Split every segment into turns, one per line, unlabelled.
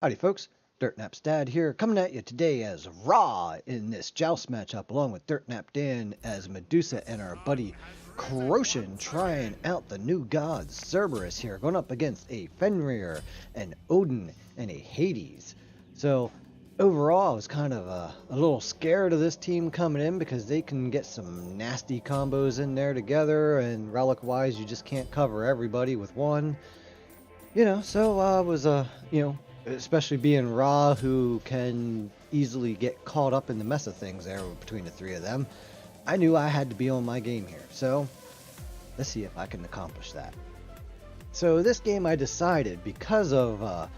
Howdy folks, DirtxNapxDan here, coming at you today as Ra in this Joust matchup, along with DirtxNapxDan as Medusa and our buddy Croshin trying out the new God Cerberus here, going up against a Fenrir, an Odin, and a Hades. So overall, I was kind of a little scared of this team coming in because they can get some nasty combos in there together, and relic-wise, you just can't cover everybody with one. So I was, especially being Ra, who can easily get caught up in the mess of things there between the three of them, I knew I had to be on my game here. So let's see if I can accomplish that. So this game I decided, because of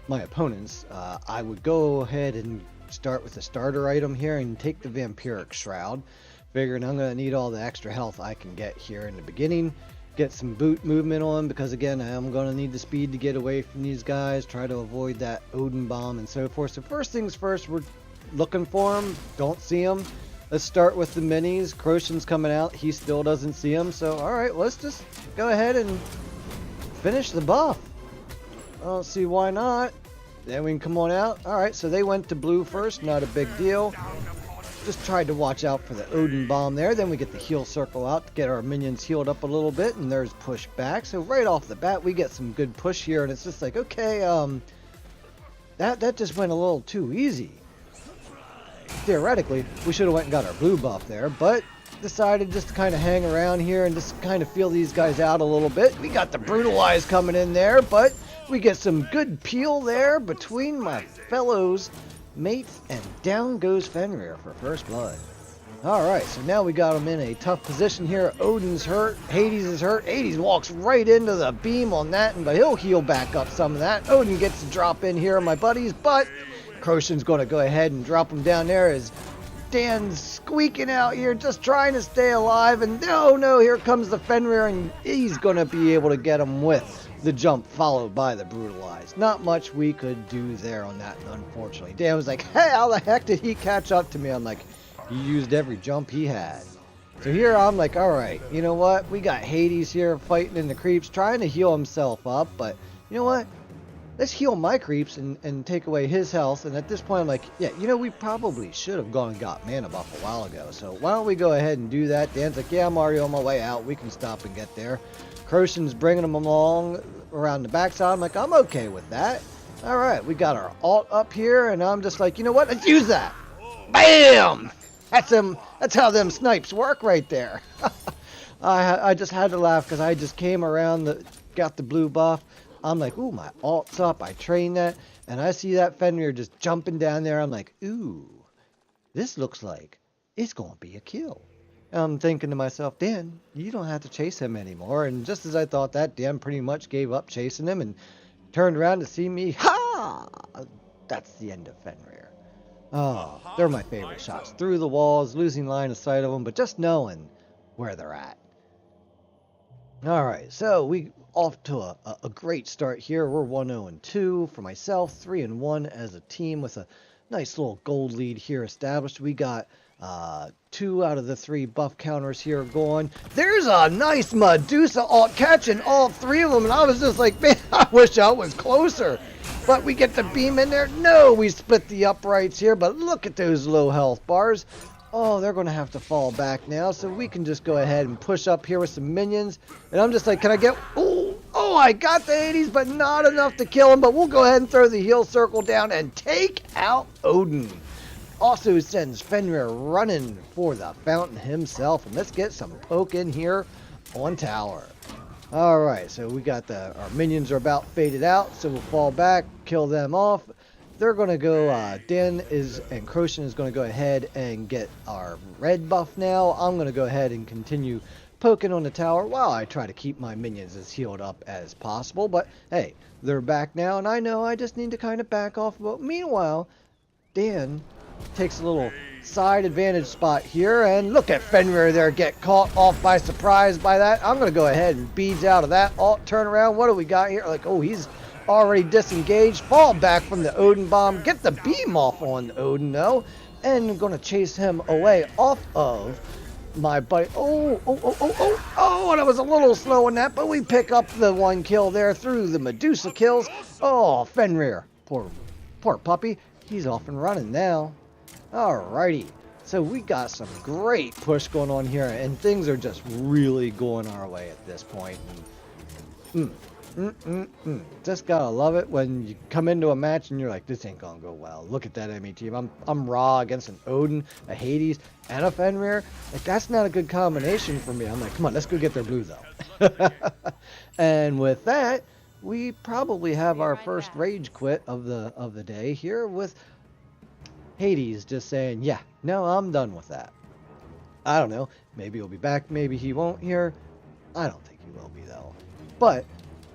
my opponents, I would go ahead and start with the starter item here and take the Vampiric Shroud, figuring I'm going to need all the extra health I can get here in the beginning. Get some boot movement on, because again, I am going to need the speed to get away from these guys, try to avoid that Odin bomb and so forth. So first things first, we're looking for them, don't see them. Let's start with the minis. Croshin's coming out, he still doesn't see them, so alright, let's just go ahead and finish the buff. I don't see why not. Then we can come on out. Alright, so they went to blue first, not a big deal. Just tried to watch out for the Odin bomb there. Then we get the heal circle out to get our minions healed up a little bit, and there's push back. So right off the bat, we get some good push here, and it's just like, okay, that just went a little too easy. Theoretically, we should have went and got our blue buff there, but decided just to kind of hang around here and just kind of feel these guys out a little bit. We got the brutalize coming in there, but we get some good peel there between my fellows mates, and down goes Fenrir for first blood. Alright, so now we got him in a tough position here. Odin's hurt, Hades is hurt. Hades walks right into the beam on that, but he'll heal back up some of that. Odin gets to drop in here, my buddies, but Croshin's going to go ahead and drop him down there as Dan's squeaking out here, just trying to stay alive, and no, here comes the Fenrir, and he's going to be able to get him with the jump followed by the brutalize. Not much we could do there on that, unfortunately. Dan was like, hey, how the heck did he catch up to me? I'm like, he used every jump he had. So here I'm like, alright, you know what? We got Hades here fighting in the creeps, trying to heal himself up, but you know what? Let's heal my creeps and take away his health. And at this point I'm like, yeah, we probably should have gone and got mana buff a while ago. So why don't we go ahead and do that? Dan's like, yeah, I'm already on my way out. We can stop and get there. Croshin's bringing them along around the backside. I'm like, I'm okay with that. Alright, we got our ult up here, and I'm just like, you know what? Let's use that. Bam! That's how them snipes work right there. I just had to laugh because I just came around, got the blue buff. I'm like, ooh, my ult's up. I trained that, and I see that Fenrir just jumping down there. I'm like, ooh, this looks like it's going to be a kill. I'm thinking to myself, Dan, you don't have to chase him anymore. And just as I thought that, Dan pretty much gave up chasing him and turned around to see me. Ha! That's the end of Fenrir. Oh, they're my favorite shots. Through the walls, losing line of sight of them, but just knowing where they're at. Alright, so we off to a great start here. We're 1-0-2 for myself, 3-1 as a team with a nice little gold lead here established. We got 2 out of the 3 buff counters here going. There's a nice Medusa ult catching all 3 of them, and I was just like, man, I wish I was closer. But we get the beam in there. No, we split the uprights here, but look at those low health bars. Oh, they're going to have to fall back now, so we can just go ahead and push up here with some minions. And I'm just like, can I get... Oh, I got the Hades, but not enough to kill him. But we'll go ahead and throw the heal circle down and take out Odin. Also sends Fenrir running for the fountain himself. And let's get some poke in here on tower. Alright, so we got our minions are about faded out, so we'll fall back, kill them off. They're going to go, Dan and Croshin is going to go ahead and get our red buff now. I'm going to go ahead and continue poking on the tower while I try to keep my minions as healed up as possible. But hey, they're back now, and I know I just need to kind of back off. But meanwhile, Dan takes a little side advantage spot here, and look at Fenrir there get caught off by surprise by that. I'm going to go ahead and beads out of that. Alt turn around. What do we got here? Like, oh, he's already disengaged. Fall back from the Odin bomb. Get the beam off on Odin, though. And I'm going to chase him away off of my buddy. Oh, and I was a little slow on that, but we pick up the 1 kill there through the Medusa kills. Oh, Fenrir. Poor puppy. He's off and running now. Alrighty. So we got some great push going on here, and things are just really going our way at this point. Just gotta love it when you come into a match and you're like, this ain't gonna go well. Look at that enemy team. I'm raw against an Odin, a Hades, and a Fenrir. Like, that's not a good combination for me. I'm like, come on, let's go get their blue though. And with that, we probably have our first rage quit of the day here, with Hades just saying, yeah, no, I'm done with that. I don't know. Maybe he'll be back. Maybe he won't here. I don't think he will be though. But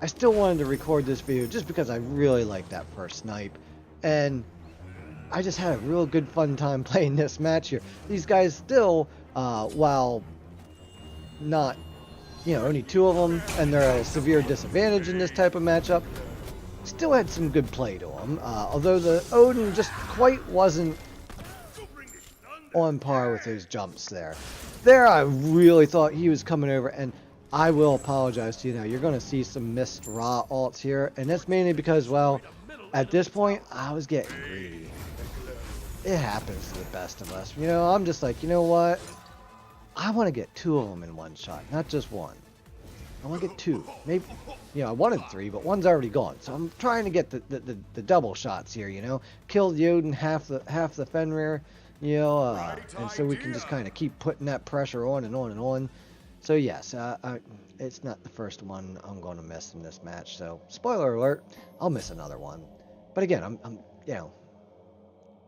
I still wanted to record this video just because I really like that first snipe, and I just had a real good fun time playing this match here. These guys still, while not, only 2 of them, and they're at a severe disadvantage in this type of matchup, still had some good play to them. Although the Odin just quite wasn't on par with those jumps there. There, I really thought he was coming over, and I will apologize to you now. You're going to see some missed raw ults here, and that's mainly because, well, at this point, I was getting greedy. It happens to the best of us. I'm just like, you know what? I want to get 2 of them in one shot, not just 1. I want to get 2. Maybe, I wanted 3, but 1's already gone. So I'm trying to get the double shots here, Kill the Odin, half the Fenrir, and so we can just kind of keep putting that pressure on and on and on. So yes, it's not the first one I'm going to miss in this match. So spoiler alert, I'll miss another one. But again, I'm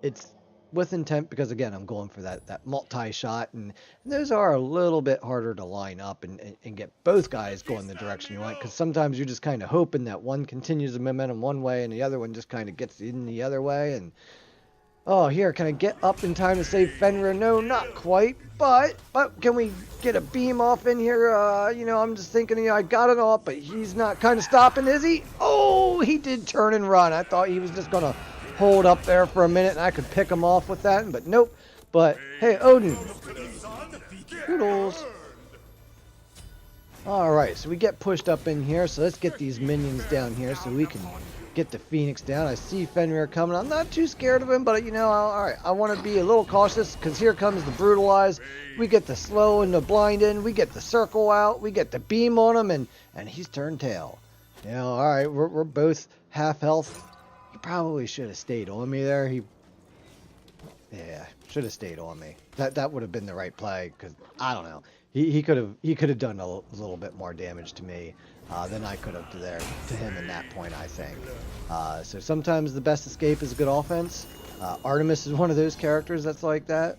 it's with intent, because again, I'm going for that multi-shot, and those are a little bit harder to line up and get both guys going the direction you want, because sometimes you're just kind of hoping that one continues the momentum one way and the other one just kind of gets in the other way. And oh, here, can I get up in time to save Fenrir? No, not quite, but can we get a beam off in here? I'm just thinking, I got it off, but he's not kind of stopping, is he? Oh, he did turn and run. I thought he was just going to hold up there for a minute and I could pick him off with that, but nope. But hey, Odin. Toodles. Alright, so we get pushed up in here, so let's get these minions down here so we can get the Phoenix down. I see Fenrir coming. I'm not too scared of him, but alright, I want to be a little cautious, because here comes the Brutalize. We get the slow and the blind in. We get the circle out. We get the beam on him, and he's turned tail. Alright, we're both half health. He probably should have stayed on me there. Yeah, should have stayed on me. That would have been the right play, because I don't know. He could have done a little bit more damage to me than I could have to him in that point, I think. So sometimes the best escape is a good offense. Artemis is one of those characters that's like that.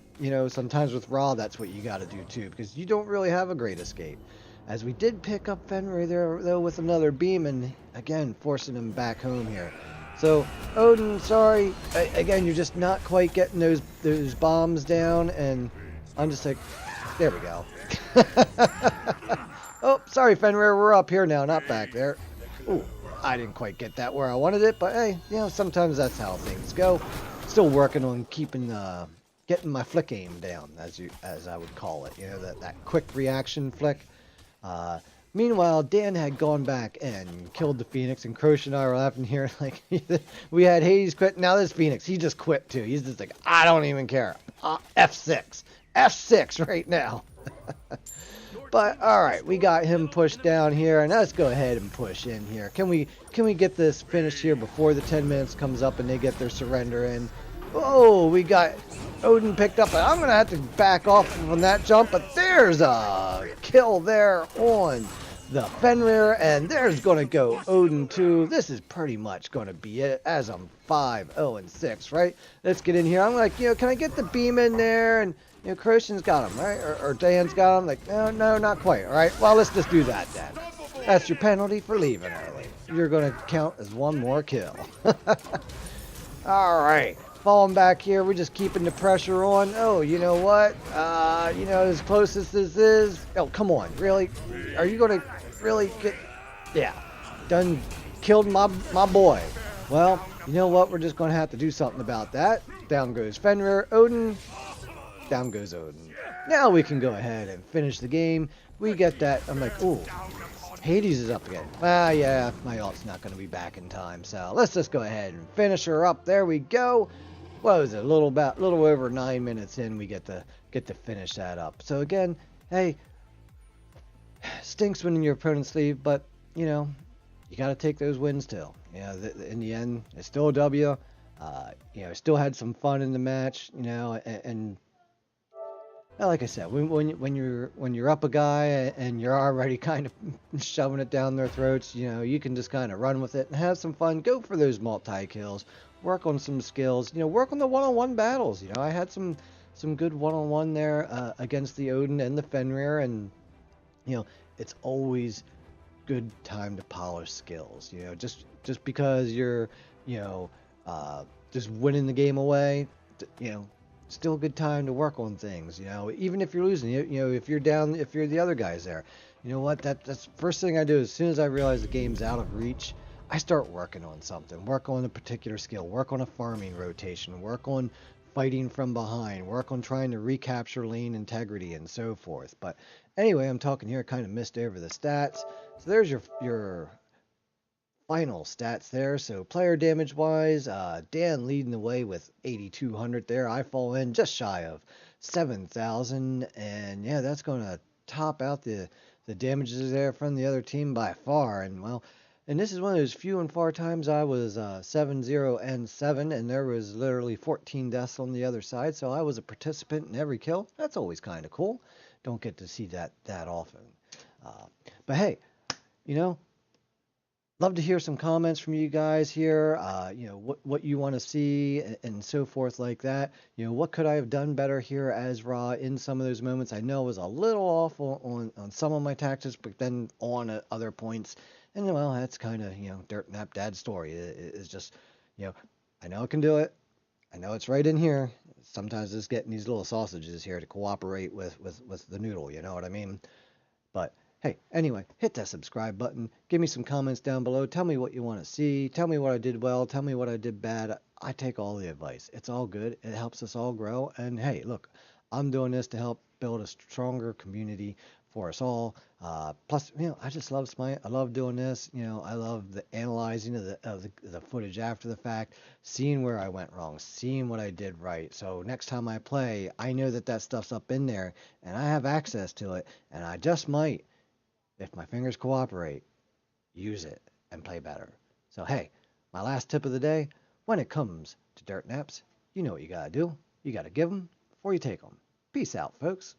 Sometimes with Raw, that's what you got to do too, because you don't really have a great escape. As we did pick up Fenrir there, though, with another beam, and again forcing him back home here. So Odin, sorry, again, you're just not quite getting those bombs down, and I'm just like, there we go. Oh, sorry, Fenrir, we're up here now, not back there. Ooh, I didn't quite get that where I wanted it, but hey, sometimes that's how things go. Still working on getting my flick aim down, as I would call it. That quick reaction flick. Meanwhile, Dan had gone back and killed the Phoenix, and Croshin and I were laughing here like, we had Hades quit, now this Phoenix, he just quit too. He's just like, I don't even care. F6. F6 right now. But alright, we got him pushed down here, and let's go ahead and push in here. Can we get this finished here before the 10 minutes comes up and they get their surrender in? Oh, we got Odin picked up. I'm going to have to back off from that jump, but there's a kill there on the Fenrir, and there's going to go Odin too. This is pretty much going to be it, as I'm 5-0-6, right? Let's get in here. I'm like, can I get the beam in there? And Croshin's got him, right? Or Dan's got him. Like, no, not quite. All right, well, let's just do that then. That's your penalty for leaving early. You're going to count as one more kill. All right, falling back here. We're just keeping the pressure on. Oh, you know what? As close as this is. Oh, come on, really? Are you going to really get? Yeah, done killed my boy. Well, you know what? We're just going to have to do something about that. Down goes Fenrir. Odin. Down goes Odin. Now we can go ahead and finish the game. We get that. I'm like, ooh, Hades is up again. Well, yeah, my ult's not going to be back in time, so let's just go ahead and finish her up. There we go. What was it? A little over 9 minutes in, we get to finish that up. So again, hey, stinks when your opponents leave, but you know, you got to take those wins too. You know, in the end, it's still a W. You know, still had some fun in the match. You know, and well, like I said, when you're up a guy and you're already kind of shoving it down their throats, you know, you can just kind of run with it and have some fun. Go for those multi kills, work on some skills, you know, work on the one-on-one battles. You know, I had some good one-on-one there against the Odin and the Fenrir, and you know, it's always good time to polish skills. You know, just because you're, you know, just winning the game away, you know, still a good time to work on things. You know, even if you're losing, you know, if you're down, if you're the other guys there, you know what? That's first thing I do as soon as I realize the game's out of reach. I start working on something, work on a particular skill, work on a farming rotation, work on fighting from behind, work on trying to recapture lane integrity and so forth. But anyway, I'm talking here, kind of missed over the stats. So there's your final stats there. So player damage wise, Dan leading the way with 8,200 there. I fall in just shy of 7,000, and yeah, that's going to top out the damages there from the other team by far. And well, and this is one of those few and far times I was 7-0-7, and there was literally 14 deaths on the other side. So I was a participant in every kill. That's always kind of cool. Don't get to see that often. But hey, you know, love to hear some comments from you guys here. You know, what you want to see and so forth like that. You know, what could I have done better here as Raw in some of those moments? I know I was a little off on some of my tactics, but then on at other points. And well, that's kind of, you know, DirtxNapxDan's story. It's just, you know, I know I can do it. I know it's right in here. Sometimes just getting these little sausages here to cooperate with the noodle. You know what I mean? But hey, anyway, hit that subscribe button. Give me some comments down below. Tell me what you want to see. Tell me what I did well. Tell me what I did bad. I take all the advice. It's all good. It helps us all grow. And hey, look, I'm doing this to help build a stronger community for us all. Plus, you know, I just love Smite. I love doing this. You know, I love the analyzing of the footage after the fact, seeing where I went wrong, seeing what I did right. So next time I play, I know that stuff's up in there, and I have access to it, and I just might, if my fingers cooperate, use it and play better. So hey, my last tip of the day, when it comes to dirt naps, you know what you gotta do. You gotta give them before you take them. Peace out, folks.